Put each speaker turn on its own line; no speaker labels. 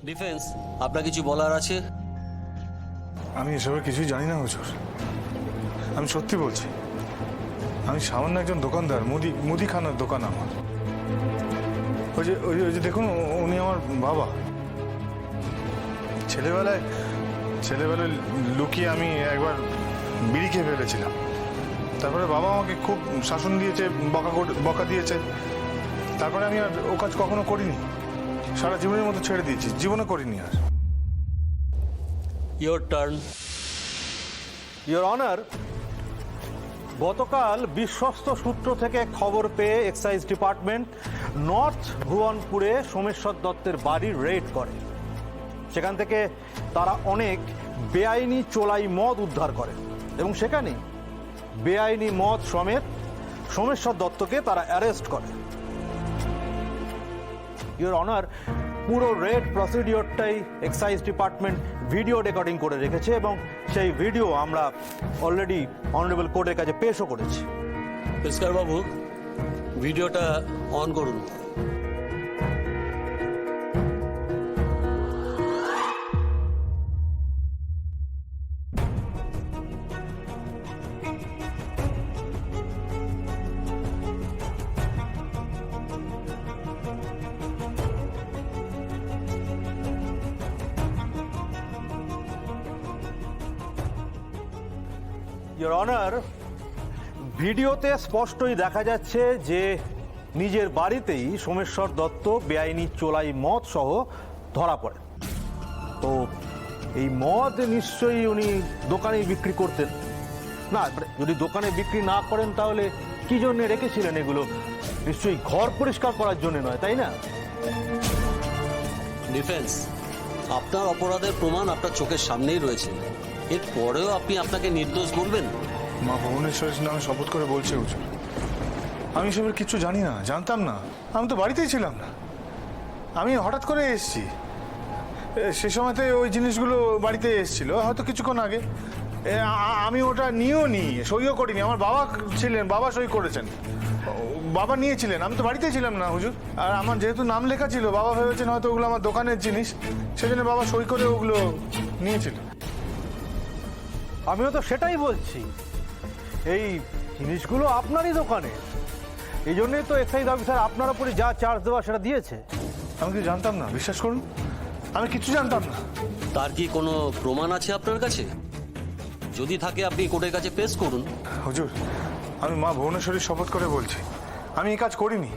Defence, আপনার কিছু বলার আছে?
আমি এসবের কিছুই জানি না হুজুর। আমি সত্যি বলছি, আমি সামান্য একজন দোকানদার, মুদিখানার দোকান আমার। ওই যে দেখুন, উনি আমার বাবা। ছেলেবেলায় লুকিয়ে আমি একবার বিড়ি খেয়ে ফেলেছিলাম। তারপরে বাবা আমাকে খুব শাসন দিয়েছে, বকা দিয়েছে। তারপরে আমি আর ও কাজ কখনো করিনি, সারা জীবনের মতো ছেড়ে দিয়েছি, জীবনে করিনি আর।
Your turn.
ইওর অনার, গতকাল বিশ্বস্ত সূত্র থেকে খবর পেয়ে এক্সাইজ ডিপার্টমেন্ট নর্থ ভুবনপুরে সোমেশ্বর দত্তের বাড়ি রেড করে। সেখান থেকে তারা অনেক বেআইনি চোলাই মদ উদ্ধার করে এবং সেখানে বেআইনি মদ সমেত সোমেশ্বর দত্তকে তারা অ্যারেস্ট করে। ইওর অনার, পুরো রেড প্রসিডিওরটাই এক্সাইজ ডিপার্টমেন্ট ভিডিও রেকর্ডিং করে রেখেছে এবং সেই ভিডিও আমরা অলরেডি অনারেবল কোর্টের কাছে পেশও করেছি।
পেশকার বাবু, ভিডিওটা অন করুন।
ইওর অনার, ভিডিওতে স্পষ্টই দেখা যাচ্ছে যে নিজের বাড়িতেই সোমেশ্বর দত্ত বেআইনি চোলাই মদ সহ ধরা পড়ে। তো এই মদ নিশ্চয়ই উনি দোকানেই বিক্রি করতেন না। যদি দোকানে বিক্রি না করেন তাহলে কি জন্য রেখেছিলেন এগুলো? নিশ্চয়ই ঘর পরিষ্কার করার জন্য নয়, তাই না?
ডিফেন্স, আপনার অপরাধের প্রমাণ আপনার চোখের সামনেই রয়েছে। এরপরেও আপনি আপনাকে নির্দোষ বলবেন?
মা ভুবনেশ্বরীর নামে শপথ করে বলছে হুজুর, আমি এসবের কিছু জানি না, জানতাম না। আমি তো বাড়িতেই ছিলাম না, আমি হঠাৎ করে এসেছি। সে সময়তে ওই জিনিসগুলো বাড়িতে এসেছিল হয়তো কিছুক্ষণ আগে। আমি ওটা নিয়েও নি, সইও করিনি। আমার বাবা ছিলেন, বাবা সই করেছেন, বাবা নিয়েছিলেন। আমি তো বাড়িতেই ছিলাম না হুজুর। আর আমার যেহেতু নাম লেখা ছিল, বাবা ভেবেছেন হয়তো ওগুলো আমার দোকানের জিনিস, সেজন্য বাবা সই করে ওগুলো নিয়েছিল।
আমিও তো সেটাই বলছি, এই জিনিসগুলো আপনারই দোকানে, এই জন্যই তো এক্সাইজ অফিসার আপনার উপরে যা চার্জ দেওয়া সেটা দিয়েছে।
আমি কি জানতাম না, বিশ্বাস করুন, আমি কিছু জানতাম না।
তার কি কোনো প্রমাণ আছে আপনার কাছে? যদি থাকে আপনি কোর্টের কাছে পেশ করুন।
হুজুর, আমি মা ভুবনেশ্বরীর শপথ করে বলছি, আমি এই কাজ করিনি।